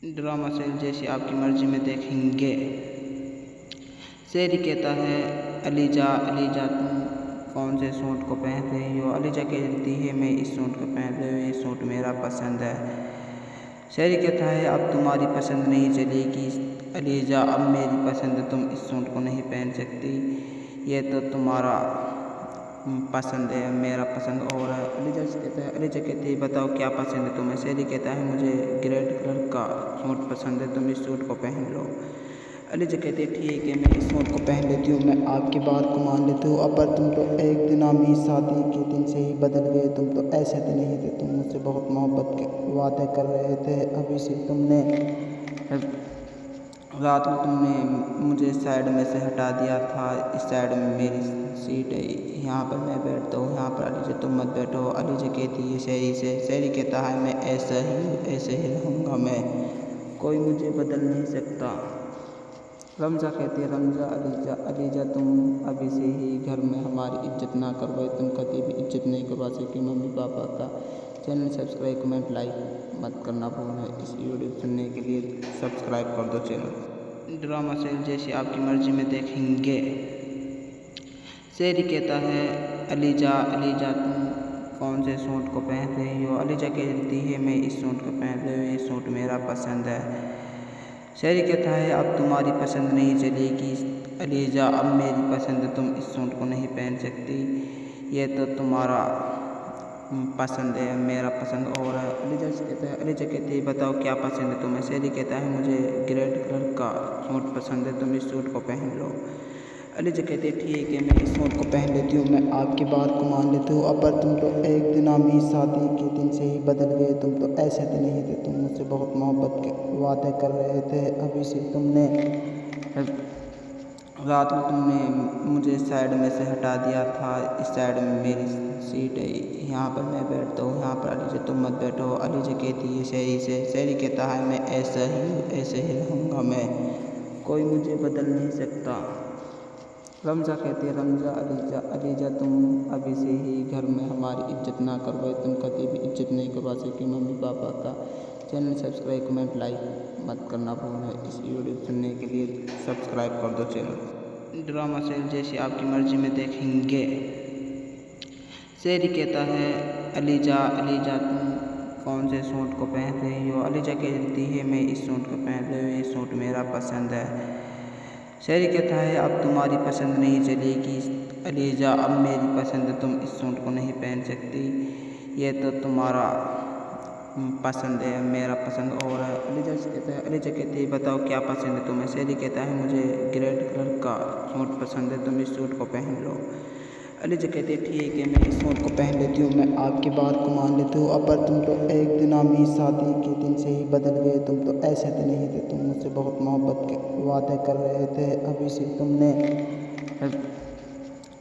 Drama serial जैसी आपकी मर्जी में देखेंगे। शेरी कहता है अलीजा अलीजा तुम कौन से सूट को पहन रही हो। अलीजा कहती है मैं इस सूट को पहन रही हूँ, ये सूट मेरा पसंद है। शेरी कहता है अब तुम्हारी पसंद नहीं चलेगी अलीजा, अब मेरी पसंद है, तुम इस सूट को नहीं पहन सकती, ये तो तुम्हारा पसंद है, मेरा पसंद और है। अलीजा कहता है अलीजा कहती है बताओ क्या पसंद है तुम्हें। शेरी कहता है मुझे ग्रेड कलर का सूट पसंद है, तुम इस सूट को पहन लो। अलीजा कहती है ठीक है मैं इस सूट को पहन लेती हूँ, मैं आपकी बात को मान लेती हूँ। अब पर तुम तो एक दिन आमी शादी के दिन से ही बदल गए, तुम तो ऐसे तो नहीं थे, तुम मुझसे बहुत मोहब्बत के वादे कर रहे थे। अभी से तुमने रात में तुमने मुझे साइड में से हटा दिया था, इस साइड में मेरी सीट है, यहाँ पर मैं बैठता हूँ, यहाँ पर अलीजा तुम मत बैठो। अलीजा कहती है शेरी से, शेरी कहता है मैं ऐसे ही रहूँगा, मैं कोई मुझे बदल नहीं सकता। रमज़ा कहती है रमज़ा अलीजा अलीजा तुम अभी से ही घर में हमारी इज्जत ना करवाए, तुम कभी भी इज्जत नहीं करवा सकी मम्मी पापा का। चैनल सब्सक्राइब कमेंट लाइक मत करना भूलना। इस वीडियो सुनने के लिए सब्सक्राइब कर दो चैनल। ड्रामा सीरियल जैसी आपकी मर्जी में देखेंगे। शेरी कहता है अलीजा अलीजा तुम कौन से सूट को पहन रही हो। अलीजा कहती है मैं इस सूट को पहन रही हूँ, ये सूट मेरा पसंद है। शेरी कहता है अब तुम्हारी पसंद नहीं चलेगी अलीजा, अब मेरी पसंद है, तुम इस सूट को नहीं पहन सकती, ये तो तुम्हारा पसंद है, मेरा पसंद और है। अलीजा कहती है बताओ क्या पसंद है तुम्हें। शेरी कहता है मुझे ग्रेड कलर का सूट पसंद है, तुम इस सूट को पहन लो। अलीजा कहती है ठीक है मैं इस सूट को पहन लेती हूँ, मैं आपकी बात को मान लेती हूँ। अब पर तुम तो एक दिन आमी शादी के दिन से ही बदल गए, तुम तो ऐसे तो नहीं थे, तुम मुझसे बहुत मोहब्बत के वादे कर रहे थे। अभी से तुमने रात में तुमने मुझे साइड में से हटा दिया था, इस साइड में मेरी सीट है, यहाँ पर मैं बैठता हूँ, यहाँ पर अलीजा तुम मत बैठो। अलीजा कहती है शेरी से, शेरी कहता है मैं ऐसे ही रहूँगा, मैं कोई मुझे बदल नहीं सकता। रमज़ा कहती है रमज़ा अलीजा अलीजा तुम अभी से ही घर में हमारी इज्जत ना करवाए, तुम कभी भी इज्जत नहीं करवा सकी मम्मी पापा का। चैनल सब्सक्राइब कमेंट लाइक मत करना भूलना। इस वीडियो सुनने के लिए सब्सक्राइब कर दो चैनल। ड्रामा सीरियल जैसी आपकी मर्जी में देखेंगे। शेरी कहता है अलीजा अलीजा तुम कौन से सूट को पहन रही हो। अलीजा कहती है मैं इस सूट को पहन रही हूँ, ये सूट मेरा पसंद है। शेरी कहता है अब तुम्हारी पसंद नहीं चलेगी अलीजा, अब मेरी पसंद है, तुम इस सूट को नहीं पहन सकती, ये तो तुम्हारा पसंद है, मेरा पसंद और है। अलीजा कहती है बताओ क्या पसंद है तुम्हें। शेरी कहता है मुझे ग्रेड कलर का सूट पसंद है, तुम इस सूट को पहन लो। अलीजा कहती है ठीक है मैं इस सूट को पहन लेती हूँ, मैं आपकी बात को मान लेती हूँ। अब पर तुम तो एक दिन आमी शादी के दिन से ही बदल गए, तुम तो ऐसे तो नहीं थे, तुम मुझसे बहुत मोहब्बत के वादे कर रहे थे। अभी से तुमने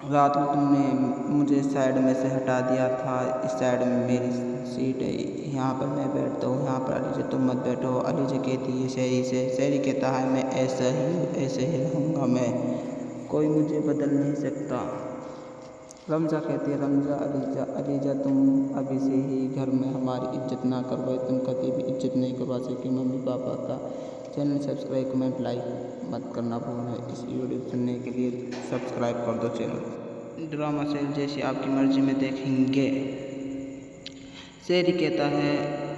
रात में तुमने मुझे साइड में से हटा दिया था, इस साइड में मेरी सीट है, यहाँ पर मैं बैठता हूँ, यहाँ पर अलीजा तुम मत बैठो। अलीजा कहती है शेरी से, शेरी कहता है मैं ऐसे ही रहूँगा, मैं कोई मुझे बदल नहीं सकता। रमज़ा कहती है रमज़ा अलीजा अलीजा तुम अभी से ही घर में हमारी इज्जत ना करवाए, तुम कभी भी इज्जत नहीं करवा सकी मम्मी पापा का। चैनल सब्सक्राइब कमेंट लाइक मत करना भूलना। इस वीडियो सुनने के लिए सब्सक्राइब कर दो चैनल। ड्रामा सीरियल जैसी आपकी मर्जी में देखेंगे। शेरी कहता है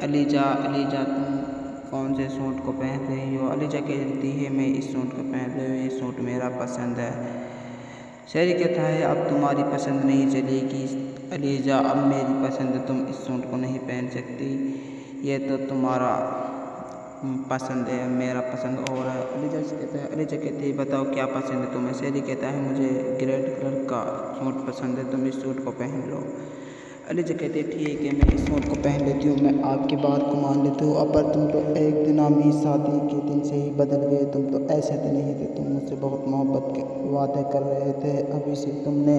अलीजा अलीजा तुम कौन से सूट को पहन रही हो। अलीजा कहती है मैं इस सूट को पहन रही हूँ, ये सूट मेरा पसंद है। शेरी कहता है अब तुम्हारी पसंद नहीं चलेगी अलीजा, अब मेरी पसंद है, तुम इस सूट को नहीं पहन सकती, ये तो तुम्हारा पसंद है, मेरा पसंद और है। अलीजा कहती है बताओ क्या पसंद है तुम्हें। शेरी कहता है मुझे ग्रेड कलर का सूट पसंद है, तुम इस सूट को पहन लो। अलीजा कहती है ठीक है मैं इस सूट को पहन लेती हूँ, मैं आपकी बात को मान लेती हूँ। अब पर तुम तो एक दिन आमी शादी के दिन से ही बदल गए, तुम तो ऐसे तो नहीं थे, तुम मुझसे बहुत मोहब्बत के वादे कर रहे थे। अभी से तुमने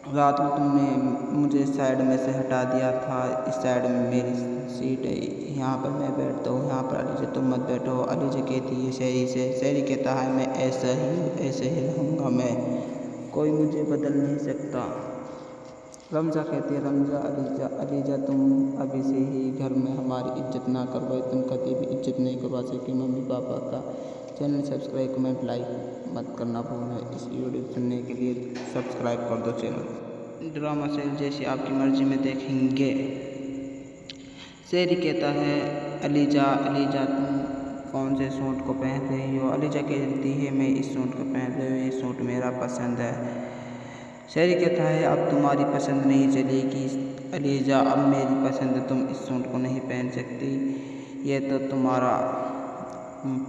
रात में तुमने मुझे साइड में से हटा दिया था, इस साइड में मेरी सीट है, यहाँ पर मैं बैठता हूँ, यहाँ पर अलीजा तुम मत बैठो। अलीजा कहती है शेरी से, शेरी कहता है मैं ऐसे ही रहूँगा, मैं कोई मुझे बदल नहीं सकता। रमज़ा कहती है रमज़ा अलीजा अलीजा तुम अभी से ही घर में हमारी इज्जत ना करवाए, तुम कभी भी इज्जत नहीं करवा सके मम्मी पापा का। चैनल सब्सक्राइब कमेंट लाइक मत करना भूलना। इस वीडियो सुनने के लिए सब्सक्राइब कर दो चैनल। ड्रामा सीरियल जैसी आपकी मर्जी में देखेंगे। शेरी कहता है अलीजा अलीजा तुम कौन से सूट को पहन रही हो। अलीजा कहती है मैं इस सूट को पहन रही हूँ, ये सूट मेरा पसंद है। शेरी कहता है अब तुम्हारी पसंद नहीं चलेगी अलीजा, अब मेरी पसंद है, तुम इस सूट को नहीं पहन सकती, ये तो तुम्हारा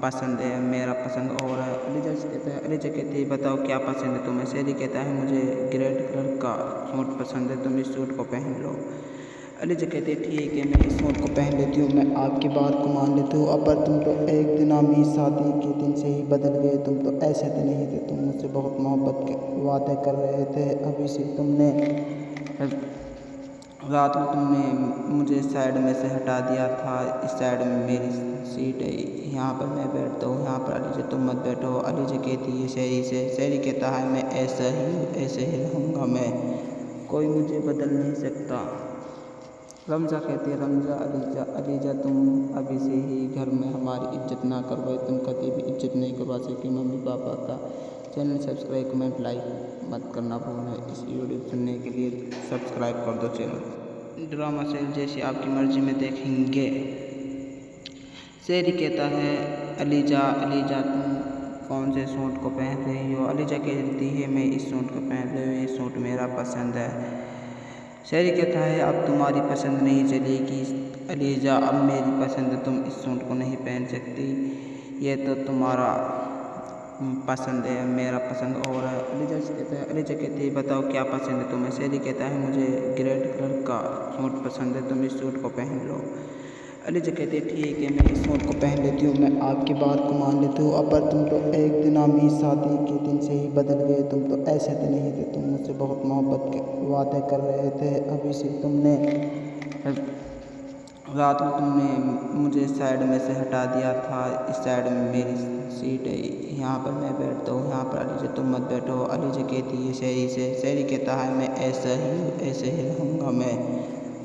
पसंद है, मेरा पसंद और है। अलीजा कहती है बताओ क्या पसंद है तुम्हें। शेरी कहता है मुझे रेड कलर का सूट पसंद है, तुम इस सूट को पहन लो। अलीजा कहती है ठीक है मैं इस सूट को पहन लेती हूँ, मैं आपकी बात को मान लेती हूँ। अब पर तुम तो एक दिन अभी शादी के दिन से ही बदल गए, तुम तो ऐसे तो नहीं थे, तुम मुझसे बहुत मोहब्बत के वादे कर रहे थे। अभी से तुमने रात में तुमने मुझे साइड में से हटा दिया था, इस साइड में मेरी सीट है, यहाँ पर मैं बैठता हूँ, यहाँ पर अलीजा तुम मत बैठो। अलीजा कहती है शेरी से। शेरी कहता है मैं ऐसे ही रहूँगा, मैं कोई मुझे बदल नहीं सकता। रमज़ा कहती है रमज़ा अलीजा अलीजा तुम अभी से ही घर में हमारी इज्जत ना करवाए, तुम कभी भी इज्जत नहीं करवा सके मम्मी पापा का। चैनल सब्सक्राइब कमेंट लाइक मत करना भूलना। इस वीडियो सुनने के लिए सब्सक्राइब कर दो चैनल। ड्रामा सीरियल जैसी आपकी मर्जी में देखेंगे। शेरी कहता है अलीजा अलीजा तुम कौन से सूट को पहन रही हो। अलीजा कहती है मैं इस सूट को पहन रही हूँ, ये सूट मेरा पसंद है। शेरी कहता है अब तुम्हारी पसंद नहीं चलेगी अलीजा, अब मेरी पसंद है, तुम इस सूट को नहीं पहन सकती, ये तो तुम्हारा पसंद है, मेरा पसंद और है। अलीजा कहती है बताओ क्या पसंद है तुम्हें। शेरी कहता है मुझे रेड कलर का सूट पसंद है, तुम इस सूट को पहन लो। अलीजा कहती है ठीक है मैं इस सूट को पहन लेती हूँ, मैं आपकी बात को मान लेती हूँ। अब पर तुम तो एक दिन अभी शादी के दिन से ही बदल गए, तुम तो ऐसे तो नहीं थे, तुम मुझसे बहुत मोहब्बत के वादे कर रहे थे। अभी से तुमने रात में तुमने मुझे साइड में से हटा दिया था, इस साइड में मेरी सीट है, यहाँ पर मैं बैठता हूँ, यहाँ पर अलीजा तुम मत बैठो। अलीजा कहती है शेरी से। शेरी कहता है मैं ऐसे ही रहूँगा, मैं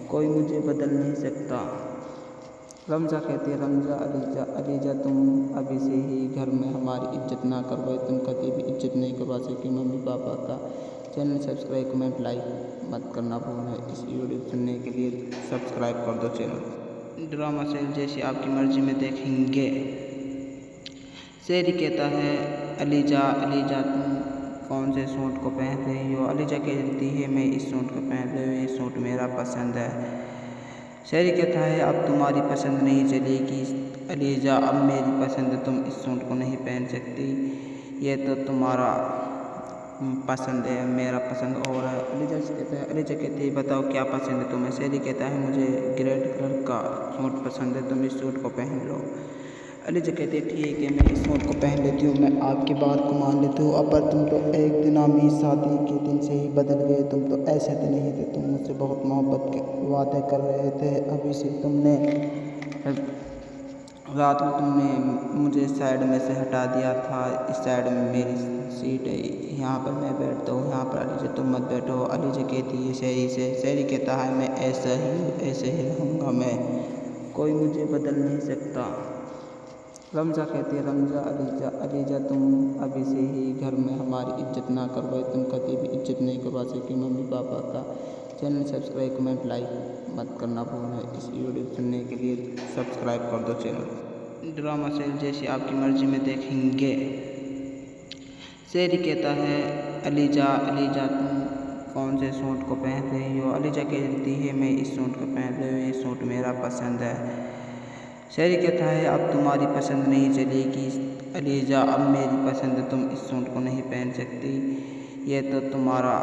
कोई मुझे बदल नहीं सकता। रमज़ा कहती है रमज़ा अलीजा अलीजा तुम अभी से ही घर में हमारी इज्जत ना करवाए, तुम कभी भी इज्जत नहीं करवा सके मम्मी पापा का। चैनल सब्सक्राइब कमेंट लाइक मत करना भूलना। इस वीडियो सुनने के लिए सब्सक्राइब कर दो चैनल। ड्रामा सीरियल जैसी आपकी मर्जी में देखेंगे। शेरी कहता है अलीजा अलीजा तुम कौन से सूट को पहन रही हो। अलीजा कहती है मैं इस सूट को पहन रही हूँ, ये सूट मेरा पसंद है। शेरी कहता है अब तुम्हारी पसंद नहीं चलेगी अलीजा, अब मेरी पसंद है, तुम इस सूट को नहीं पहन सकती, ये तो तुम्हारा पसंद है, मेरा पसंद और है। अलीजा कहती है बताओ क्या पसंद है तुम्हें। शेरी कहता है मुझे रेड कलर का सूट पसंद है, तुम इस सूट को पहन लो। अलीजा कहती है ठीक है मैं इस सूट को पहन लेती हूँ, मैं आपकी बात को मान लेती हूँ। अब पर तुम तो एक दिन अभी शादी के दिन से ही बदल गए, तुम तो ऐसे तो नहीं थे, तुम मुझसे बहुत मोहब्बत के वादे कर रहे थे। अभी से तुमने रात में तुमने मुझे साइड में से हटा दिया था, इस साइड में मेरी सीट है, यहाँ पर मैं बैठता हूँ, यहाँ पर अलीजा तुम मत बैठो। अलीजा कहती है शेरी से। शेरी कहता है मैं ऐसे ही रहूँगा, मैं कोई मुझे बदल नहीं सकता। रमज़ा कहती है रमज़ा अलीजा अलीजा तुम अभी से ही घर में हमारी इज्जत ना करवाए, तुम कभी भी इज्जत नहीं करवा सके मम्मी पापा का। चैनल सब्सक्राइब कमेंट लाइक मत करना भूलना। इस वीडियो सुनने के लिए सब्सक्राइब कर दो चैनल। ड्रामा सीरियल जैसी आपकी मर्जी में देखेंगे। शेरी कहता है अलीजा अलीजा तुम कौन से सूट को पहन रही हो। अलीजा कहती है मैं इस सूट को पहन रही हूँ, ये सूट मेरा पसंद है। शेरी कहता है अब तुम्हारी पसंद नहीं चलेगी अलीजा, अब मेरी पसंद है, तुम इस सूट को नहीं पहन सकती, ये तो तुम्हारा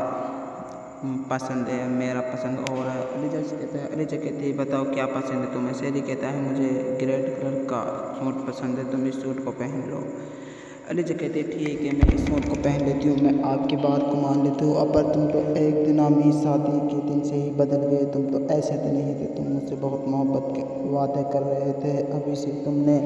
पसंद है, मेरा पसंद और है। अलीजा कहती है बताओ क्या पसंद है तुम्हें। शेरी कहता है मुझे रेड कलर का सूट पसंद है, तुम इस सूट को पहन लो। अलीजा कहती है ठीक है मैं इस सूट को पहन लेती हूँ, मैं आपकी बात को मान लेती हूँ। अब पर तुम तो एक दिन अभी शादी के दिन से ही बदल गए, तुम तो ऐसे तो नहीं थे, तुम मुझसे बहुत मोहब्बत के वादे कर रहे थे। अभी से तुमने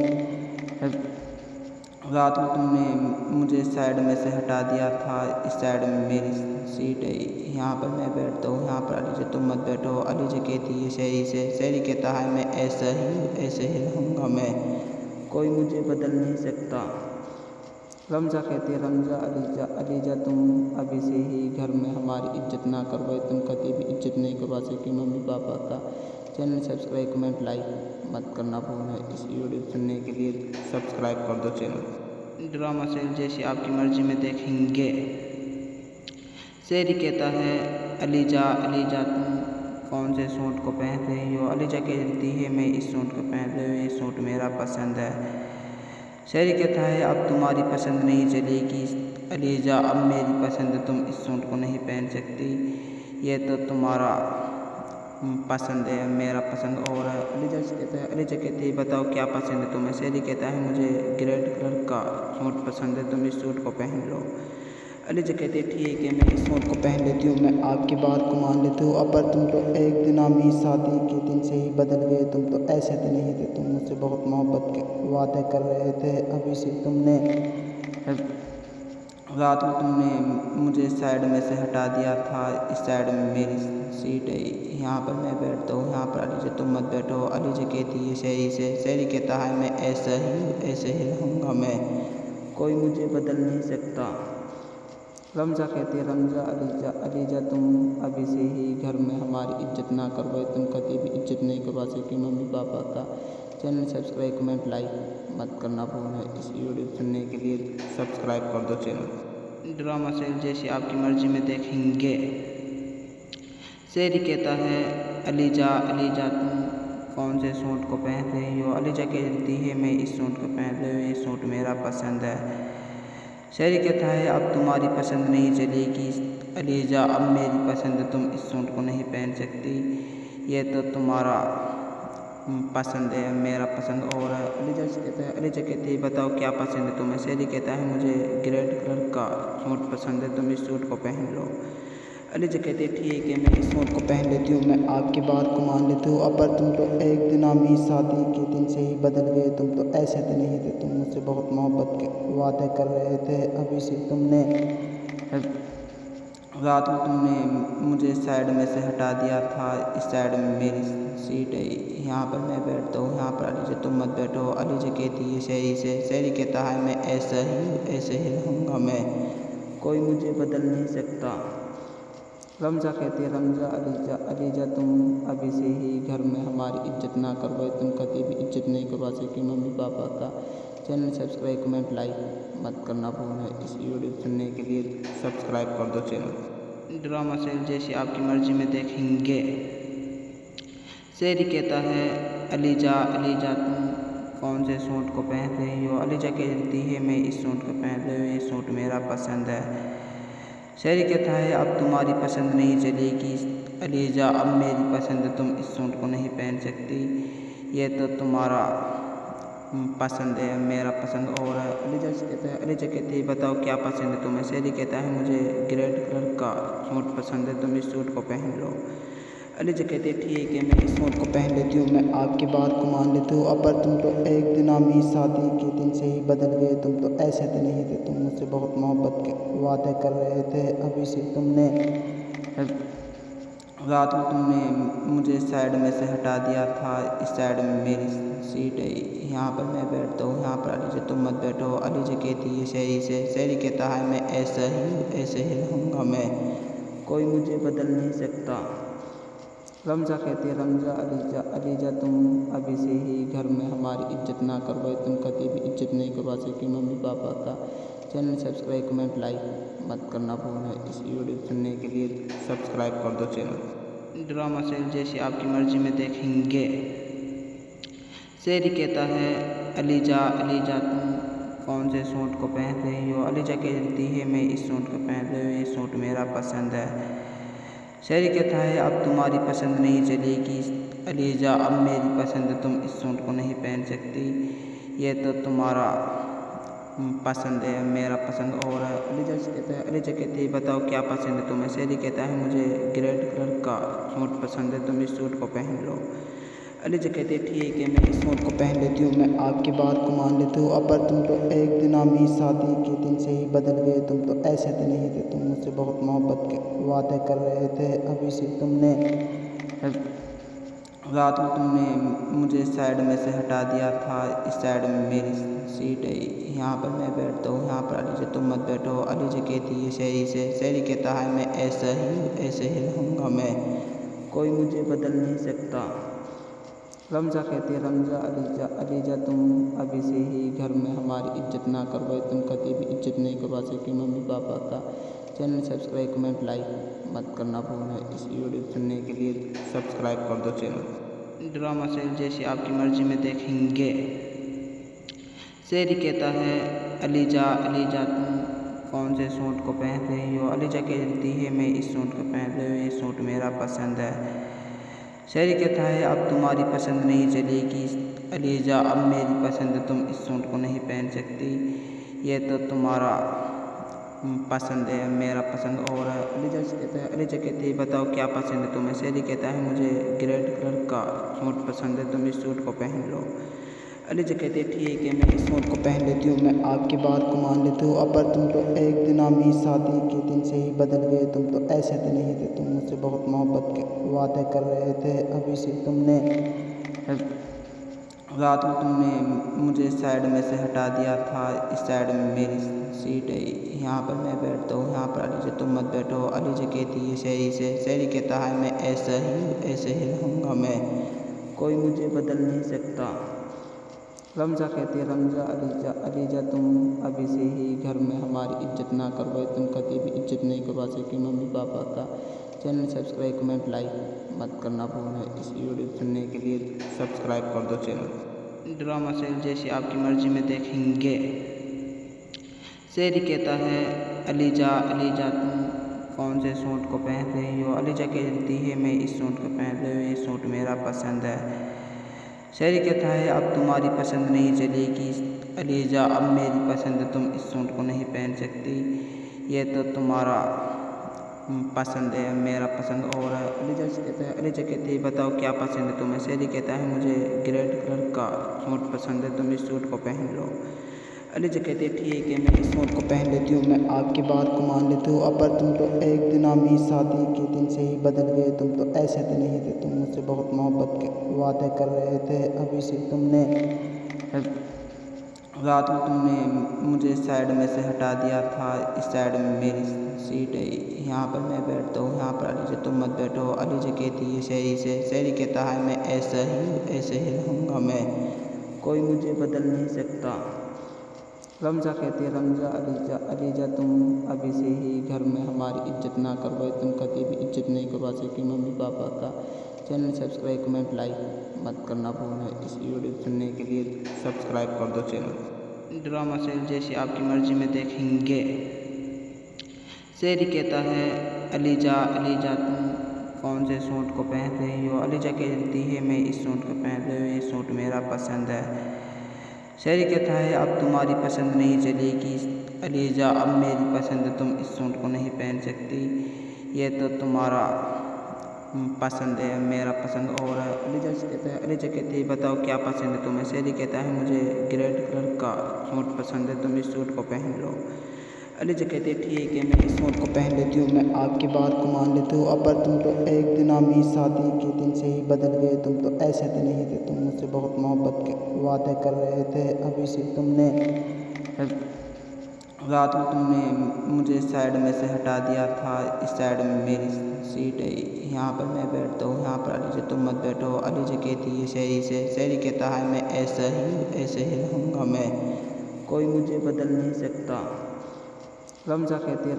रात में तुमने मुझे साइड में से हटा दिया था। इस साइड में मेरी सीट है, यहाँ पर मैं बैठता हूँ, यहाँ पर अली जी तुम मत बैठो। अली जी कहती है शेरी से, शेरी कहता है मैं ऐसे ही रहूँगा मैं, कोई मुझे बदल नहीं सकता। रमज़ा कहती है रमज़ा अलीजा तुम अभी से ही घर में हमारी इज्जत ना करवाए, तुम कभी भी इज्जत नहीं करवा सकी मम्मी पापा का। चैनल सब्सक्राइब कमेंट लाइक मत करना भूलना। इस वीडियो सुनने के लिए सब्सक्राइब कर दो चैनल। ड्रामा सीरियल जैसी आपकी मर्जी में देखेंगे। शेरी कहता है अलीजा तुम कौन से सूट को पहन रही हो। अलीजा कहती है मैं इस सूट को पहन रही हूँ, ये सूट मेरा पसंद है। शेरी कहता है अब तुम्हारी पसंद नहीं चलेगी अलीजा, अब मेरी पसंद है, तुम इस सूट को नहीं पहन सकती, ये तो तुम्हारा पसंद है, मेरा पसंद और है। अलीजा कहती है बताओ क्या पसंद है तुम्हें। शेरी कहता है मुझे रेड कलर का सूट पसंद है, तुम इस सूट को पहन लो। अलीजा कहती है ठीक है मैं इस सूट को पहन लेती हूँ, मैं आपकी बात को मान लेती हूँ। अब तुम तो एक दिन अभी शादी के दिन से ही बदल गए, तुम तो ऐसे तो नहीं थे, तुम मुझसे बहुत मोहब्बत के वादे कर रहे थे। अभी से तुमने रात में तुमने मुझे साइड में से हटा दिया था। इस साइड में मेरी सीट है, यहाँ पर मैं बैठता हूँ, यहाँ पर अली जी तुम मत बैठो। अली जी कहती है शेरी से, शेरी कहता है मैं ऐसे ही रहूँगा मैं, कोई मुझे बदल नहीं सकता। रमज़ा कहती है रमज़ा अलीजा तुम अभी से ही घर में हमारी इज्जत ना करवाए, तुम कभी भी इज्जत नहीं करवा सकी मम्मी पापा का। चैनल सब्सक्राइब कमेंट लाइक मत करना भूलना। इस वीडियो सुनने के लिए सब्सक्राइब कर दो चैनल। ड्रामा सीरियल जैसी आपकी मर्जी में देखेंगे। शेरी कहता है अलीजा तुम कौन से सूट को पहन रही हो। अलीजा कहती है मैं इस सूट को पहन रही हूँ, ये सूट मेरा पसंद है। शेरी कहता है अब तुम्हारी पसंद नहीं चलेगी अलीजा, अब मेरी पसंद है, तुम इस सूट को नहीं पहन सकती, ये तो तुम्हारा पसंद है, मेरा पसंद और है। अलीजा कहती है बताओ क्या पसंद है तुम्हें। शेरी कहता है मुझे रेड कलर का सूट पसंद है, तुम इस सूट को पहन लो। अलीजा कहती है ठीक है मैं इस सूट को पहन लेती हूँ, मैं आपकी बात को मान लेती हूँ। अब तुम तो एक दिन अभी शादी के दिन से ही बदल गए, तुम तो ऐसे तो नहीं थे, तुम मुझसे बहुत मोहब्बत के वादे कर रहे थे। अभी से तुमने रात में तुमने मुझे साइड में से हटा दिया था। इस साइड में मेरी सीट है, यहाँ पर मैं बैठता हूँ, यहाँ पर अली जी तुम मत बैठो। अली जी कहती है शेरी से, शेरी कहता है मैं ऐसे ही रहूँगा मैं, कोई मुझे बदल नहीं सकता। रमज़ा कहती है रमज़ा अलीजा तुम अभी से ही घर में हमारी इज्जत ना करवाए, तुम कभी भी इज्जत नहीं करवा सकी मम्मी पापा का। चैनल सब्सक्राइब कमेंट लाइक मत करना भूलना। इस वीडियो सुनने के लिए सब्सक्राइब कर दो चैनल। ड्रामा सीरियल जैसी आपकी मर्जी में देखेंगे। शेरी कहता है अलीजा तुम कौन से सूट को पहन रही हो। अलीजा कहती है मैं इस सूट को पहन रही हूँ, ये सूट मेरा पसंद है। शेरी कहता है अब तुम्हारी पसंद नहीं चलेगी अलीजा, अब मेरी पसंद है, तुम इस सूट को नहीं पहन सकती, ये तो तुम्हारा पसंद है, मेरा पसंद और है। अलीजा कहती है बताओ क्या पसंद है तुम्हें। शेरी कहता है मुझे रेड कलर का सूट पसंद है, तुम इस सूट को पहन लो। अलीजा कहती है ठीक है मैं इस सूट को पहन लेती हूँ, मैं आपकी बात को मान लेती हूँ। अब तुम तो एक दिन अभी शादी के दिन से ही बदल गए, तुम तो ऐसे तो नहीं थे, तुम मुझसे बहुत मोहब्बत के वादे कर रहे थे। अभी से तुमने रात में तुमने मुझे साइड में से हटा दिया था। इस साइड में मेरी सीट है, यहाँ पर मैं बैठता हूँ, यहाँ पर अली जी तुम मत बैठो। अली जी कहती है शेरी से, शेरी कहता है मैं ऐसे ही रहूँगा मैं, कोई मुझे बदल नहीं सकता। रमज़ा कहती है रमज़ा अलीजा तुम अभी से ही घर में हमारी इज्जत ना करवाए, तुम कभी भी इज्जत नहीं करवा सकी मम्मी पापा का। चैनल सब्सक्राइब कमेंट लाइक मत करना भूलना। इस वीडियो सुनने के लिए सब्सक्राइब कर दो चैनल। ड्रामा सीरियल जैसी आपकी मर्जी में देखेंगे। शेरी कहता है अलीजा तुम कौन से सूट को पहन रही हो। अलीजा कहती है मैं इस सूट को पहन रही हूँ, ये सूट मेरा पसंद है। शेरी कहता है अब तुम्हारी पसंद नहीं चलेगी अलीजा, अब मेरी पसंद है, तुम इस सूट को नहीं पहन सकती, ये तो तुम्हारा पसंद है, मेरा पसंद और है। अलीजा कहती है बताओ क्या पसंद है तुम्हें। शेरी कहता है मुझे रेड कलर का सूट पसंद है, तुम इस सूट को पहन लो। अलीजा कहती है ठीक है मैं इस सूट को पहन लेती हूँ, मैं आपकी बात को मान लेती हूँ। पर तुम तो एक दिन हमें शादी के दिन से ही बदल गए, तुम तो ऐसे तो नहीं थे, तुम मुझसे बहुत मोहब्बत के वादे कर रहे थे। अभी से तुमने रात में तुमने मुझे साइड में से हटा दिया था, इस साइड में मेरी सीट है, यहाँ पर मैं बैठता हूँ, यहाँ पर अलीजा तुम मत बैठो। अलीजा कहती है शहरी कहता है मैं ऐसे ही रहूँगा, मैं कोई मुझे बदल नहीं सकता। रमज़ा कहती है अलीजा तुम अभी से ही घर में हमारी इज्जत ना करवाए, तुम कभी भी इज्जत नहीं करवा सके मम्मी पापा का। चैनल सब्सक्राइब कमेंट लाइक मत करना भूलना। इस वीडियो सुनने के लिए सब्सक्राइब कर दो चैनल। ड्रामा सीरियल जैसे आपकी मर्जी में देखेंगे। शहरी कहता है अलीजा तुम कौन से सूट को पहन रही हो। अलीजा कहती है मैं इस सूट को पहन रही हूँ, ये सूट मेरा पसंद है। शहरी कहता है अब तुम्हारी पसंद नहीं चलेगी अलीजा, अब मेरी पसंद है, तुम इस सूट को नहीं पहन सकती, ये तो तुम्हारा पसंद है, मेरा पसंद और है। अलीजा कहती है बताओ क्या पसंद है तुम्हें। शहरी कहता है मुझे ग्रे कलर का सूट पसंद है, तुम इस सूट को पहन लो। अलीजा कहती है ठीक है मैं इस सूट को पहन लेती हूँ, मैं आपकी बात को मान लेती हूँ। पर तुम तो एक दिन हमें शादी के दिन से ही बदल गए, तुम तो ऐसे तो नहीं थे, तुम मुझसे बहुत मोहब्बत के वादे कर रहे थे। अभी से तुमने रात में तुमने मुझे साइड में से हटा दिया था, इस साइड में मेरी सीट है, यहाँ पर मैं बैठता हूँ, यहाँ पर अलीजा तुम मत बैठो। अलीजा कहती है शहरी कहता है मैं ऐसे ही रहूँगा, मैं कोई मुझे बदल नहीं सकता। रमज़ा कहती है अलीजा तुम अभी से ही घर में हमारी इज्जत ना करवाए, तुम कभी भी इज्जत नहीं करवा सके मम्मी पापा का। चैनल सब्सक्राइब कमेंट लाइक मत करना भूलना। इस वीडियो सुनने के लिए सब्सक्राइब कर दो चैनल। ड्रामा सीरियल जैसे आपकी मर्जी में देखेंगे। शहरी कहता है अलीजा तुम कौन से सूट को पहन रही हो। अलीजा कहती है मैं इस सूट को पहन रही हूँ, ये सूट मेरा पसंद है। शहरी कहता है अब तुम्हारी पसंद नहीं चलेगी अलीजा, अब मेरी पसंद है, तुम इस सूट को नहीं पहन सकती, ये तो तुम्हारा पसंद है, मेरा पसंद और है। अलीजा कहती है बताओ क्या पसंद है तुम्हें। शहरी कहता है मुझे ग्रे कलर का सूट पसंद है, तुम इस सूट को पहन लो। अलीजा कहती है ठीक है मैं इस सूट को पहन लेती हूँ, मैं आपकी बात को मान लेती हूँ। पर तुम तो एक दिन हमें शादी के दिन से ही बदल गए, तुम तो ऐसे तो नहीं थे, तुम मुझसे बहुत मोहब्बत के वादे कर रहे थे। अभी से तुमने रात में तुमने मुझे साइड में से हटा दिया था, इस साइड में मेरी सीट है, यहाँ पर मैं बैठता हूँ, यहाँ पर अलीजा तुम मत बैठो। अलीजा कहती है शहरी कहता है मैं ऐसे ही रहूँगा, मैं कोई मुझे बदल नहीं सकता। रमज़ा कहती है अलीजा तुम अभी से ही घर में हमारी इज्जत ना करवाए, तुम कभी भी इज्जत नहीं करवा सके मम्मी पापा का। चैनल सब्सक्राइब कमेंट लाइक मत करना भूलना। इस वीडियो सुनने के लिए सब्सक्राइब कर दो चैनल। ड्रामा सीरियल जैसे आपकी मर्जी में देखेंगे। शहरी कहता है अलीजा तुम कौन से सूट को पहन रही हो। अलीजा कहती है मैं इस सूट को पहन रही हूँ, ये सूट मेरा पसंद है। शहरी कहता है अब तुम्हारी पसंद नहीं चलेगी अलीजा, अब मेरी पसंद है, तुम इस सूट को नहीं पहन सकती, ये तो तुम्हारा पसंद है, मेरा पसंद और है। अलीजा कहती है बताओ क्या पसंद है तुम्हें। शहरी कहता है मुझे ग्रे कलर का सूट पसंद है, तुम इस सूट को पहन लो। अलीजा कहती है ठीक है मैं इस सूट को पहन लेती हूँ, मैं आपकी बात को मान लेती हूँ। पर तुम तो एक दिन हमें शादी के दिन से ही बदल गए, तुम तो ऐसे तो नहीं थे, तुम मुझसे बहुत मोहब्बत के वादे कर रहे थे। अभी से तुमने रात में तुमने मुझे साइड में से हटा दिया था, इस साइड में मेरी सीट है, यहाँ पर मैं बैठता हूँ, यहाँ पर अलीजा तुम मत बैठो। अलीजा कहती है शहरी कहता है मैं ऐसे ही रहूँगा, मैं कोई मुझे बदल नहीं सकता। रमज़ा कहती है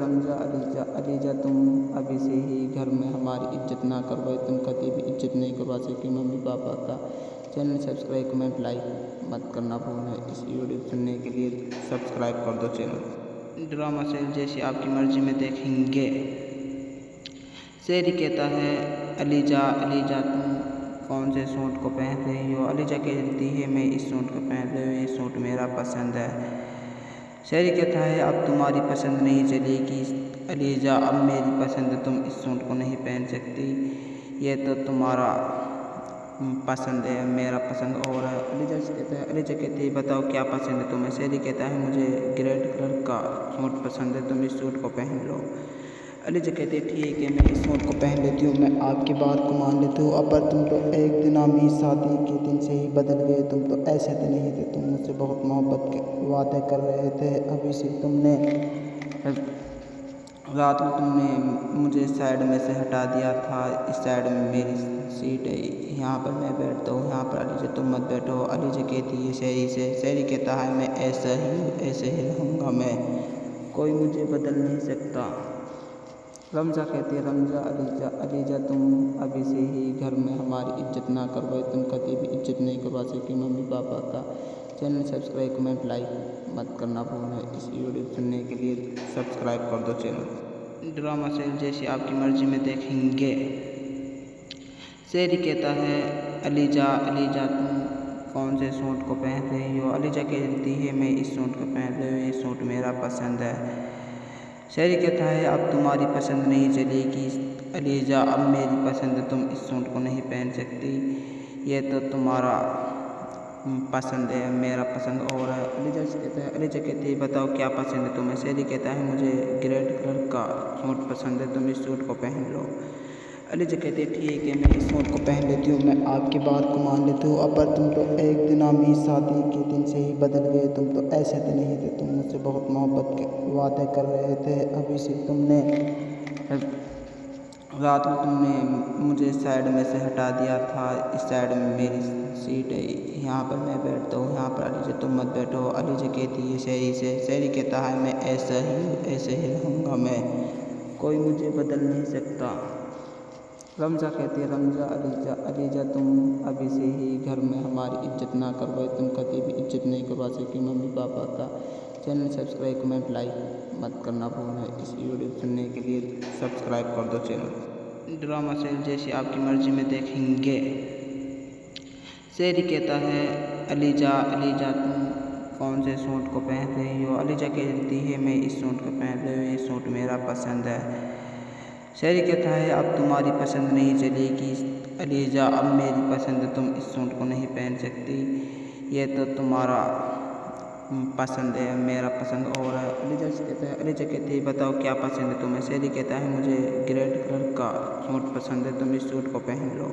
अलीजा तुम अभी से ही घर में हमारी इज्जत ना करवाए, तुम कभी भी इज्जत नहीं करवा सके मम्मी पापा का। चैनल सब्सक्राइब कमेंट लाइक मत करना भूलना। इस वीडियो सुनने के लिए सब्सक्राइब कर दो चैनल। ड्रामा सीरियल जैसे आपकी मर्जी में देखेंगे। शहरी कहता है अलीजा तुम कौन से सूट को पहन रही हो। अलीजा कहती है मैं इस सूट को पहन रही हूँ, ये सूट मेरा पसंद है। शहरी कहता है अब तुम्हारी पसंद नहीं चलेगी अलीजा, अब मेरी पसंद है, तुम इस सूट को नहीं पहन सकती, ये तो तुम्हारा पसंद है, मेरा पसंद। और अलीजा कहता है, अलीजा कहती है बताओ क्या पसंद है तुम्हें। सैरी कहता है मुझे ग्रे कलर का सूट पसंद है, तुम इस सूट को पहन लो। अलीजा कहती है ठीक है मैं इस सूट को पहन लेती हूँ, मैं आपकी बात को मान लेती हूँ। पर तुम तो एक दिन आमी शादी के दिन से ही बदल गए, तुम तो ऐसे तो नहीं थे, तुम मुझसे बहुत मोहब्बत के वादे कर रहे थे। अभी से तुमने रात में तुमने मुझे साइड में से हटा दिया था, इस साइड में मेरी सीट है, यहाँ पर मैं बैठता हूँ, यहाँ पर अलीजा तुम मत बैठो। अलीजा कहती है सैरी से, सैरी कहता है मैं ऐसे ही रहूँगा, मैं कोई मुझे बदल नहीं सकता। रमज़ा कहती है रमज़ा अलीजा तुम अभी से ही घर में हमारी इज्जत ना करवाए, तुम कभी भी इज्जत नहीं करवा सकी मम्मी पापा का। चैनल सब्सक्राइब कमेंट लाइक मत करना भूलना। इस वीडियो सुनने के लिए सब्सक्राइब कर दो चैनल। ड्रामा सीरियल जैसी आपकी मर्जी में देखेंगे। सैरी कहता है अलीजा तुम कौन से सूट को पहन रही हो। अलीजा कहती है मैं इस सूट को पहन रही हूँ, ये सूट मेरा पसंद है। सैरी कहता है अब तुम्हारी पसंद नहीं चलेगी अलीजा, अब मेरी पसंद है, तुम इस सूट को नहीं पहन सकती, ये तो तुम्हारा पसंद है, मेरा पसंद। और अलीजा कहती है बताओ क्या पसंद है तुम्हें। सैरी कहता है मुझे ग्रे कलर का सूट पसंद है, तुम इस सूट को पहन लो। अलीजा कहती है ठीक है मैं इस सूट को पहन लेती हूँ, मैं आपकी बात को मान लेती हूँ। पर तुम तो एक दिन आमी शादी के दिन से ही बदल गए, तुम तो ऐसे तो नहीं थे, तुम मुझसे बहुत मोहब्बत के वादे कर रहे थे। अभी से तुमने रात में तुमने मुझे साइड में से हटा दिया था, इस साइड में मेरी सीट है, यहाँ पर मैं बैठता हूँ, यहाँ पर अलीजा तुम मत बैठो। अलीजा कहती है सैरी से, सैरी कहता है मैं ऐसे ही रहूँगा, मैं कोई मुझे बदल नहीं सकता। रमज़ा कहती है रमज़ा अलीजा तुम अभी से ही घर में हमारी इज्जत ना करवाए, तुम कभी भी इज्जत नहीं करवा सकी मम्मी पापा का। चैनल सब्सक्राइब कमेंट लाइक मत करना भूलना। इस वीडियो सुनने के लिए सब्सक्राइब कर दो चैनल। ड्रामा सीरियल जैसी आपकी मर्जी में देखेंगे। सैरी कहता है अलीजा तुम कौन से सूट को पहन रही हो। अलीजा कहती है मैं इस सूट को पहन रही हूँ, ये सूट मेरा पसंद है। सैरी कहता है अब तुम्हारी पसंद नहीं चलेगी अलीजा, अब मेरी पसंद है, तुम इस सूट को नहीं पहन सकती, ये तो तुम्हारा पसंद है, मेरा पसंद। और अलीजा कहती है बताओ क्या पसंद है तुम्हें। सैरी कहता है मुझे ग्रे कलर का सूट पसंद है, तुम इस सूट को पहन लो।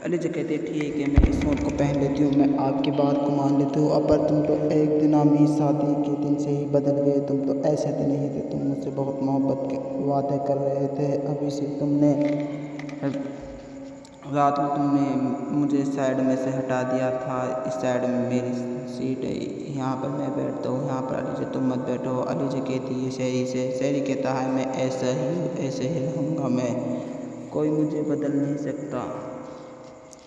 अलीजा कहती है ठीक है मैं इस सूट को पहन लेती हूँ, मैं आपकी बात को मान लेती हूँ। पर तुम तो एक दिन आमी शादी के दिन से ही बदल गए, तुम तो ऐसे तो नहीं थे, तुम मुझसे बहुत मोहब्बत के वादे कर रहे थे। अभी से तुमने रात में तुमने मुझे साइड में से हटा दिया था, इस साइड में मेरी सीट है, यहाँ पर मैं बैठता हूँ, यहाँ पर अलीजा तुम मत बैठो। अलीजा कहती है सैरी से, सैरी कहता है मैं ऐसे ही रहूँगा, मैं कोई मुझे बदल नहीं सकता।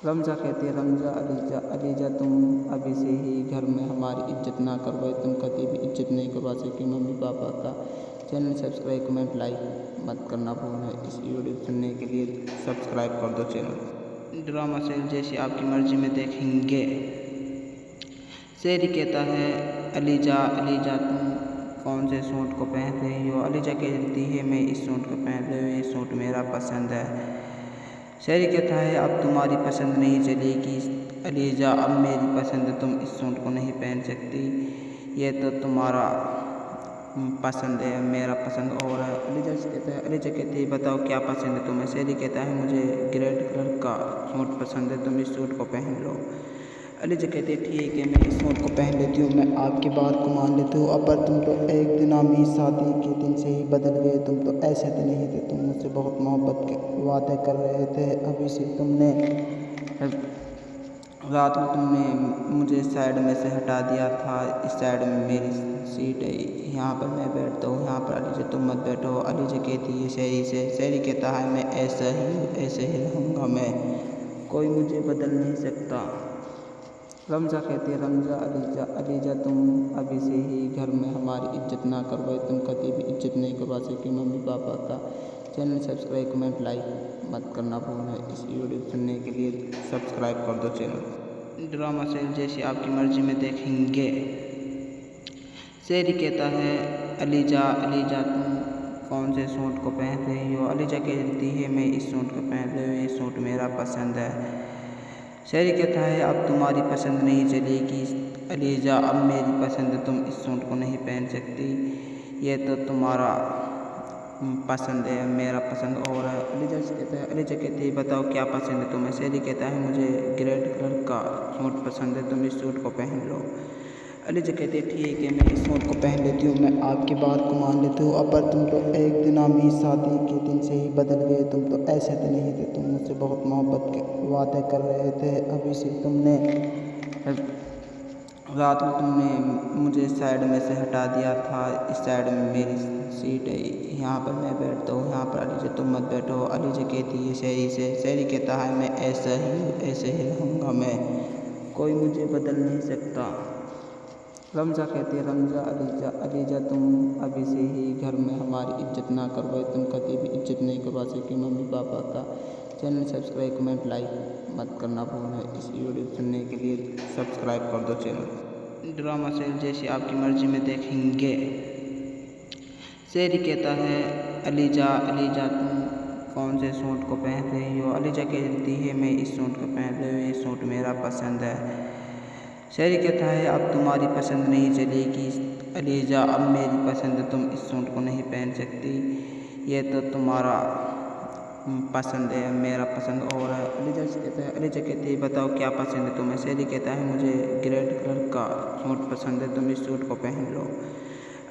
रमज़ा कहती है रमज़ा अलीजा तुम अभी से ही घर में हमारी इज्जत ना करवाए, तुम कभी भी इज्जत नहीं करवा सकी मम्मी पापा का। चैनल सब्सक्राइब कमेंट लाइक मत करना भूलना। इस वीडियो सुनने के लिए सब्सक्राइब कर दो चैनल। ड्रामा सीरियल जैसी आपकी मर्जी में देखेंगे। सैरी कहता है अलीजा तुम कौन से सूट को पहन रही हो। अलीजा कहती है मैं इस सूट को पहन रही हूँ, ये सूट मेरा पसंद है। सैरी कहता है अब तुम्हारी पसंद नहीं चलेगी अलीजा, अब मेरी पसंद है, तुम इस सूट को नहीं पहन सकती, ये तो तुम्हारा पसंद है, मेरा पसंद। और अलीजा कहती है बताओ क्या पसंद है तुम्हें। सैरी कहता है मुझे ग्रे कलर का सूट पसंद है, तुम इस सूट को पहन लो। अलीजा कहती है ठीक है मैं इस सूट को पहन लेती हूँ, मैं आपकी बात को मान लेती हूँ। पर तुम तो एक दिन आमी शादी के दिन से ही बदल गए, तुम तो ऐसे तो नहीं थे, तुम मुझसे बहुत मोहब्बत के वादे कर रहे थे। अभी से तुमने रात में तुमने मुझे साइड में से हटा दिया था, इस साइड में मेरी सीट है, यहाँ पर मैं बैठता हूँ, यहाँ पर अलीजा तुम मत बैठो। अलीजा कहती है सैरी से, सैरी कहता है मैं ऐसे ही रहूँगा, मैं कोई मुझे बदल नहीं सकता। रमज़ा कहती है रमज़ा अलीजा तुम अभी से ही घर में हमारी इज्जत ना करवाए, तुम कभी भी इज्जत नहीं करवा सकी मम्मी पापा का। चैनल सब्सक्राइब कमेंट लाइक मत करना भूलना। इस वीडियो सुनने के लिए सब्सक्राइब कर दो चैनल। ड्रामा सीरियल जैसी आपकी मर्जी में देखेंगे। सैरी कहता है अलीजा तुम कौन से सूट को पहन रही हो। अलीजा कहती है मैं इस सूट को पहन रही हूँ, ये सूट मेरा पसंद है। शायरी कहता है अब तुम्हारी पसंद नहीं चलेगी अलीजा, अब मेरी पसंद तुम इस सूट को नहीं पहन सकती, ये तो तुम्हारा पसंद है मेरा पसंद और है। अलीजा कहता है, अलीजा कहती है बताओ क्या पसंद है तुम्हें। शायरी कहता है मुझे ग्रेड कलर का सूट पसंद है, तुम इस सूट को पहन लो। अलीजा कहती है ठीक है मैं इस सूट को पहन लेती हूँ, मैं आपकी बात को मान लेती हूँ। अब पर तुम तो एक दिन आमी शादी के दिन से ही बदल गए, तुम तो ऐसे तो नहीं थे, तुम मुझसे बहुत मोहब्बत के वादे कर रहे थे। अभी से तुमने रात में तुमने मुझे साइड में से हटा दिया था, इस साइड में मेरी सीट है, यहाँ पर मैं बैठता हूँ, यहाँ पर अलीजा तुम मत बैठो। अलीजा कहती है शायरी से, शायरी कहता है मैं ऐसे ही रहूँगा मैं, कोई मुझे बदल नहीं सकता। रमज़ा कहती है रमज़ा अलीजा, अलीजा तुम अभी से ही घर में हमारी इज्जत ना करवाए, तुम कभी भी इज्जत नहीं करवा सकी मम्मी पापा का। चैनल सब्सक्राइब कमेंट लाइक मत करना भूलना। इस वीडियो सुनने के लिए सब्सक्राइब कर दो चैनल। ड्रामा सीरियल जैसी आपकी मर्जी में देखेंगे। शायरी कहता है अलीजा, अलीजा तुम कौन से सूट को पहन रही हो। अलीजा कहती है मैं इस सूट को पहन रही हूँ, ये सूट मेरा पसंद है। शायरी कहता है अब तुम्हारी पसंद नहीं चलेगी अलीजा, अब मेरी पसंद तुम इस सूट को नहीं पहन सकती, ये तो तुम्हारा पसंद है मेरा पसंद और है। अलीजा कहता है, अलीजा कहती है बताओ क्या पसंद है तुम्हें। शायरी कहता है मुझे ग्रेड कलर का सूट पसंद है, तुम इस सूट को पहन लो।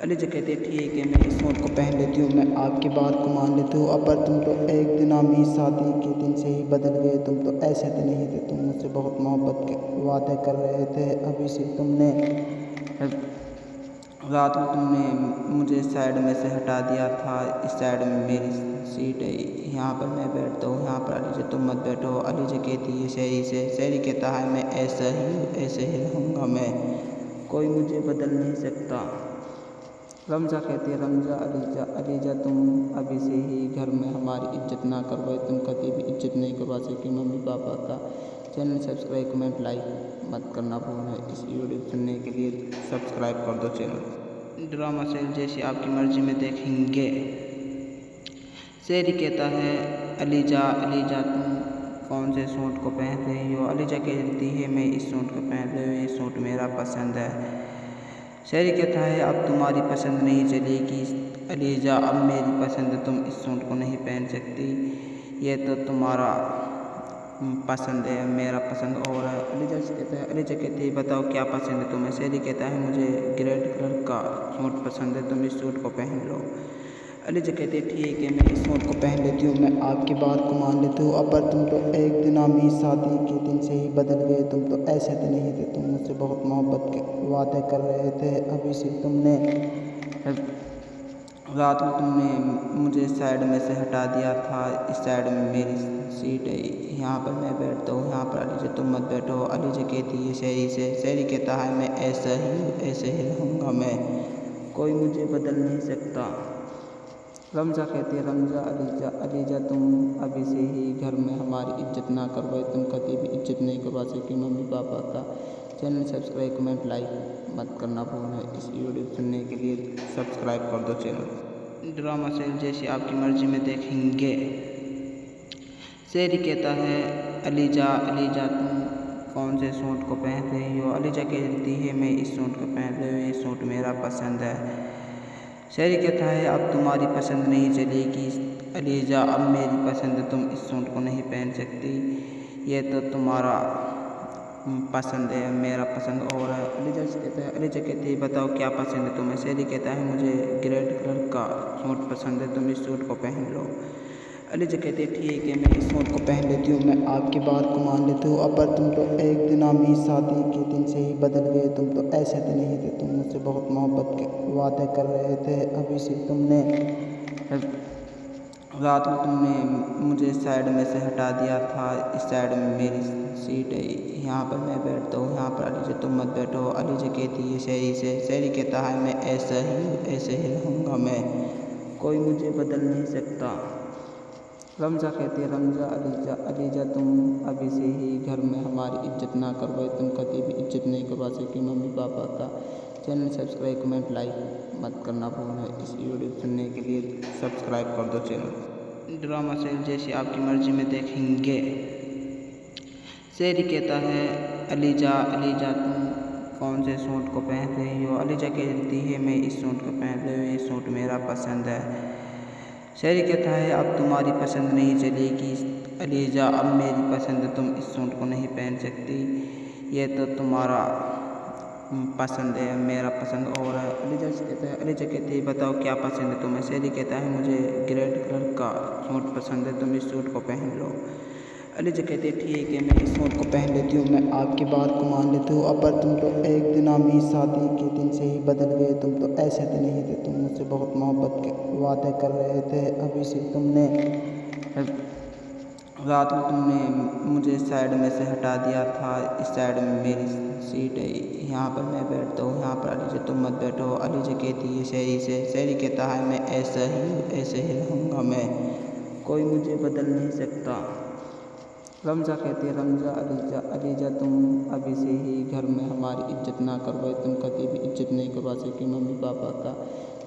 अलीजा कहती है ठीक है मैं इस सूट को पहन लेती हूँ, मैं आपकी बात को मान लेती हूँ। अब पर तुम तो एक दिन आमी शादी के दिन से ही बदल गए, तुम तो ऐसे तो नहीं थे, तुम मुझसे बहुत मोहब्बत के वादे कर रहे थे। अभी से तुमने रात में तुमने मुझे साइड में से हटा दिया था, इस साइड में मेरी सीट है, यहाँ पर मैं बैठता हूँ, यहाँ पर अलीजा तुम मत बैठो। अलीजा कहती है शायरी से, शायरी कहता है मैं ऐसे ही रहूँगा मैं, कोई मुझे बदल नहीं सकता। रमज़ा कहती है रमज़ा अलीजा, अलीजा तुम अभी से ही घर में हमारी इज्जत ना करवाए, तुम कभी भी इज्जत नहीं करवा सकी मम्मी पापा का। चैनल सब्सक्राइब कमेंट लाइक मत करना भूलना। इस वीडियो सुनने के लिए सब्सक्राइब कर दो चैनल। ड्रामा सीरियल जैसी आपकी मर्जी में देखेंगे। शायरी कहता है अलीजा, अलीजा तुम कौन से सूट को पहन रही हो। अलीजा कहती है मैं इस सूट को पहन रही हूँ, ये सूट मेरा पसंद है। शायरी कहता है अब तुम्हारी पसंद नहीं चलेगी अलीजा, अब मेरी पसंद तुम इस सूट को नहीं पहन सकती, ये तो तुम्हारा पसंद है मेरा पसंद और है। अलीजा कहता है, अलीजा कहती है बताओ क्या पसंद है तुम्हें। शायरी कहता है मुझे ग्रेड कलर का सूट पसंद है, तुम इस सूट को पहन लो। अलीजा कहती है ठीक है मैं इस सूट को पहन लेती हूँ, मैं आपकी बात को मान लेती हूँ। अब पर तुम तो एक दिन आमी शादी के दिन से ही बदल गए, तुम तो ऐसे तो नहीं थे, तुम मुझसे बहुत मोहब्बत के वादे कर रहे थे। अभी से तुमने रात में तुमने मुझे साइड में से हटा दिया था, इस साइड में मेरी सीट है, यहाँ पर मैं बैठता हूँ, यहाँ पर अलीजा तुम मत बैठो। अलीजा कहती है शायरी से, शायरी कहता है मैं ऐसे ही रहूँगा मैं, कोई मुझे बदल नहीं सकता। रमज़ा कहती है रमज़ा अलीजा, अलीजा तुम अभी से ही घर में हमारी इज्जत ना करवाए, तुम कभी भी इज्जत नहीं करवा सकी मम्मी पापा का। चैनल सब्सक्राइब कमेंट लाइक मत करना भूलना। इस वीडियो सुनने के लिए सब्सक्राइब कर दो चैनल। ड्रामा सीरियल जैसी आपकी मर्जी में देखेंगे। शायरी कहता है अलीजा, अलीजा तुम कौन से सूट को पहन रही हो। अलीजा कहती है मैं इस सूट को पहन रही हूँ, ये सूट मेरा पसंद है। शायरी कहता है अब तुम्हारी पसंद नहीं चलेगी अलीजा, अब मेरी पसंद तुम इस सूट को नहीं पहन सकती, ये तो तुम्हारा पसंद है मेरा पसंद और है। अलीजा कहता है, अलीजा कहती है बताओ क्या पसंद है तुम्हें। शायरी कहता है मुझे ग्रेड कलर का सूट पसंद है, तुम इस सूट को पहन लो। अलीजा कहती है ठीक है मैं इस सूट को पहन लेती हूँ, मैं आपकी बात को मान लेती हूँ। अब पर तुम तो एक दिन आमी शादी के दिन से ही बदल गए, तुम तो ऐसे तो नहीं थे, तुम मुझसे बहुत मोहब्बत के वादे कर रहे थे। अभी से तुमने रात में तुमने मुझे साइड में से हटा दिया था, इस साइड में मेरी सीट है, यहाँ पर मैं बैठता हूँ, यहाँ पर अलीजा तुम मत बैठो। अलीजा कहती है शायरी से, शायरी कहता है मैं ऐसे ही रहूँगा मैं, कोई मुझे बदल नहीं सकता। रमज़ा कहती है रमज़ा अलीजा, अलीजा तुम अभी से ही घर में हमारी इज्जत ना करवाए, तुम कभी भी इज्जत नहीं करवा सकी मम्मी पापा का। चैनल सब्सक्राइब कमेंट लाइक मत करना भूलना। इस वीडियो सुनने के लिए सब्सक्राइब कर दो चैनल। ड्रामा सीरियल जैसी आपकी मर्जी में देखेंगे। शेरी कहता है अलीजा अलीजा तुम कौन से सूट को पहन रही हो। अलीजा कहती है मैं इस सूट को पहन रही हूँ, ये सूट मेरा पसंद है। शेरी कहता है अब तुम्हारी पसंद नहीं चलेगी अलीजा, अब मेरी पसंद है, तुम इस सूट को नहीं पहन सकती, ये तो तुम्हारा पसंद है, मेरा पसंद और है। अलीजा कहता है अलीजा कहती है बताओ क्या पसंद है तुम्हें। शेरी कहता है मुझे ग्रेड कलर का सूट पसंद है, तुम इस सूट को पहन लो। अलीजा कहती है ठीक है मैं इस सूट को पहन लेती हूँ, मैं आपकी बात को मान लेती हूँ। अब पर तुम तो एक दिन आमी शादी के दिन से ही बदल गए, तुम तो ऐसे तो नहीं थे, तुम मुझसे बहुत मोहब्बत के वादे कर रहे थे। अभी से तुमने रात में तुमने मुझे साइड में से हटा दिया था, इस साइड में मेरी सीट है, यहाँ पर मैं बैठता हूँ, यहाँ पर अलीजा तुम मत बैठो। अलीजा कहती है शेरी से, शेरी कहता है मैं ऐसे ही रहूँगा, मैं कोई मुझे बदल नहीं सकता। रमज़ा कहती है रमज़ा अलीजा अलीजा तुम अभी से ही घर में हमारी इज्जत ना करवाए, तुम कभी भी इज्जत नहीं करवा सकी मम्मी पापा का।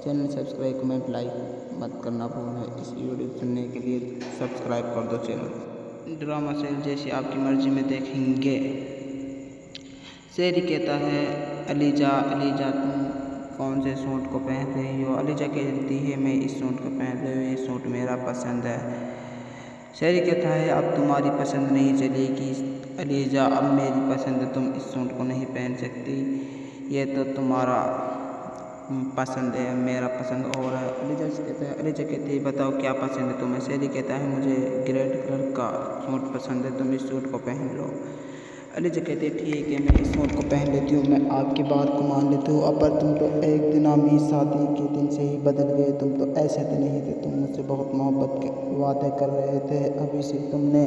चैनल सब्सक्राइब कमेंट लाइक मत करना भूलना। इस वीडियो सुनने के लिए सब्सक्राइब कर दो चैनल। ड्रामा सीरियल जैसी आपकी मर्जी में देखेंगे। शेरी कहता है अलीजा अलीजा तुम कौन से सूट को पहन रही हो। अलीजा कहती है मैं इस सूट को पहन रही हूँ, ये सूट मेरा पसंद है। शेरी कहता है अब तुम्हारी पसंद नहीं चलेगी अलीजा, अब मेरी पसंद है, तुम इस सूट को नहीं पहन सकती, ये तो तुम्हारा पसंद है, मेरा पसंद और है। अलीजा कहती है बताओ क्या पसंद है तुम्हें। शेरी कहता है मुझे ग्रेड कलर का सूट पसंद है, तुम इस सूट को पहन लो। अलीजा कहती है ठीक है मैं इस सूट को पहन लेती हूँ, मैं आपकी बात को मान लेती हूँ। अब पर तुम तो एक दिन आमी शादी के दिन से ही बदल गए, तुम तो ऐसे तो नहीं थे, तुम मुझसे बहुत मोहब्बत के वादे कर रहे थे। अभी से तुमने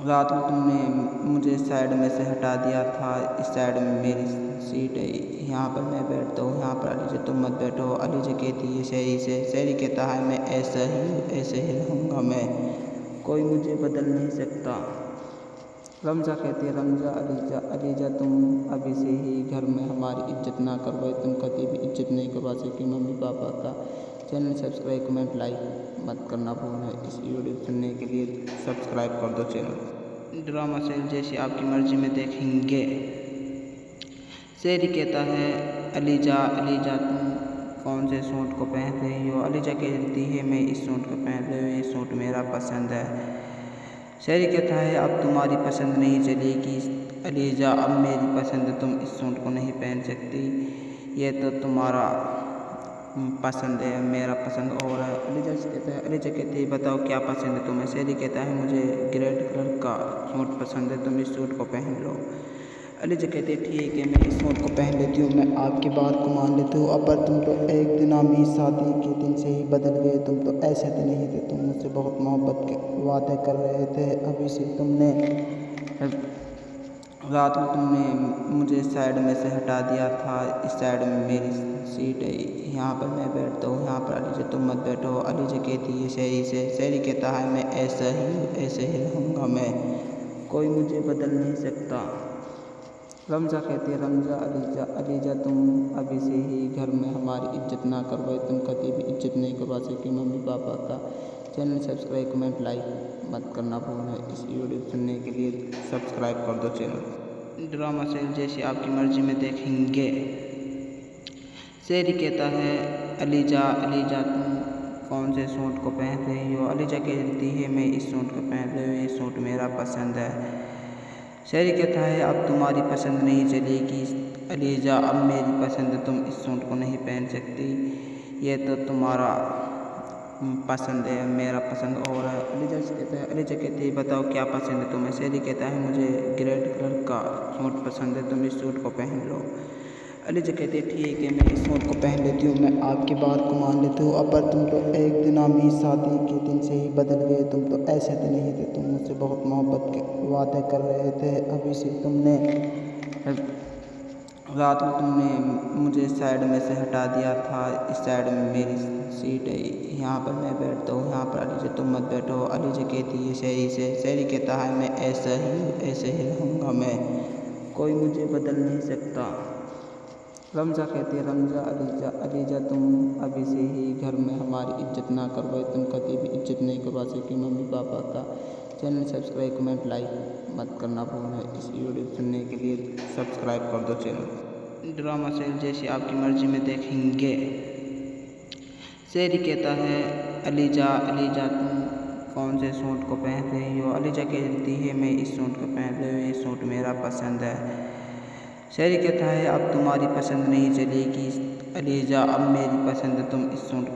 रात में तुमने मुझे साइड में से हटा दिया था, इस साइड में मेरी सीट है, यहाँ पर मैं बैठता हूँ, यहाँ पर अलीजा तुम मत बैठो। अलीजा कहती है शेरी से, शेरी कहता है मैं ऐसे ही रहूँगा, मैं कोई मुझे बदल नहीं सकता। रमज़ा कहती है रमज़ा अलीजा अलीजा तुम अभी से ही घर में हमारी इज्जत ना करवाए, तुम कभी भी इज्जत नहीं करवा सकी मम्मी पापा का। चैनल सब्सक्राइब कमेंट लाइक मत करना भूलना। इस वीडियो सुनने के लिए सब्सक्राइब कर दो चैनल। ड्रामा सीरियल जैसी आपकी मर्जी में देखेंगे। शेरी कहता है अलीजा अलीजा तुम कौन से सूट को पहन रही हो। अलीजा कहती है मैं इस सूट को पहन रही हूँ, ये सूट मेरा पसंद है। शेरी कहता है अब तुम्हारी पसंद नहीं चलेगी अलीजा, अब मेरी पसंद है, तुम इस सूट को नहीं पहन सकती, ये तो तुम्हारा पसंद है, मेरा पसंद और है। अलीजा कहती है बताओ क्या पसंद है तुम्हें। शेरी कहता है मुझे ग्रेड कलर का सूट पसंद है, तुम इस सूट को पहन लो। अलीजा कहती है ठीक है मैं इस सूट को पहन लेती हूँ, मैं आपकी बात को मान लेती हूँ। अब पर तुम तो एक दिन आमी शादी के दिन से ही बदल गए, तुम तो ऐसे तो नहीं थे, तुम मुझसे बहुत मोहब्बत के वादे कर रहे थे। अभी से तुमने रात में तुमने मुझे साइड में से हटा दिया था, इस साइड में मेरी सीट है, यहाँ पर मैं बैठता हूँ, यहाँ पर अलीजा तुम मत बैठो। अलीजा कहती है शेरी से, शेरी कहता है मैं ऐसे ही रहूँगा, मैं कोई मुझे बदल नहीं सकता। रमज़ा कहती है रमज़ा अलीजा अलीजा तुम अभी से ही घर में हमारी इज्जत ना करवाए, तुम कभी भी इज्जत नहीं करवा सकी मम्मी पापा का। चैनल सब्सक्राइब कमेंट लाइक मत करना भूलना। इस वीडियो सुनने के लिए सब्सक्राइब कर दो चैनल। ड्रामा सीरियल जैसी आपकी मर्जी में देखेंगे। शेरी कहता है अलीजा अलीजा तुम कौन से सूट को पहन रही हो। अलीजा कहती है मैं इस सूट को पहन रही हूँ, ये सूट मेरा पसंद है। शेरी कहता है अब तुम्हारी पसंद नहीं चलेगी अलीजा, अब मेरी पसंद है, तुम इस सूट को नहीं पहन सकती, ये तो तुम्हारा पसंद है, मेरा पसंद और है। अलीजा कहती है बताओ क्या पसंद है तुम्हें। शेरी कहता है मुझे ग्रेड कलर का सूट पसंद है, तुम इस सूट को पहन लो। अलीजा कहती है ठीक है मैं इस सूट को पहन लेती हूँ, मैं आपकी बात को मान लेती हूँ। अब पर तुम तो एक दिन आमी शादी के दिन से ही बदल गए, तुम तो ऐसे तो नहीं थे, तुम मुझसे बहुत मोहब्बत के वादे कर रहे थे। अभी से तुमने रात में तुमने मुझे साइड में से हटा दिया था, इस साइड में मेरी सीट है, यहाँ पर मैं बैठता हूँ, यहाँ पर अलीजा तुम मत बैठो। अलीजा कहती है शेरी से, शेरी कहता है मैं ऐसे ही रहूँगा, मैं कोई मुझे बदल नहीं सकता। रमज़ा कहती है रमज़ा अलीजा अलीजा तुम अभी से ही घर में हमारी इज्जत ना करवाए, तुम कभी भी इज्जत नहीं करवा सकी मम्मी पापा का। चैनल सब्सक्राइब कमेंट लाइक मत करना भूलना। इस वीडियो सुनने के लिए सब्सक्राइब कर दो चैनल। ड्रामा सीरियल जैसी आपकी मर्जी में देखेंगे। शेरी कहता है अलीजा तुम कौन से सूट को पहन रही हो। अलीजा कहती है मैं इस सूट को पहन रही हूँ, ये सूट मेरा पसंद है। शेरी कहता है अब तुम्हारी पसंद नहीं चलेगी अलीजा, अब मेरी पसंद है, तुम इस सूट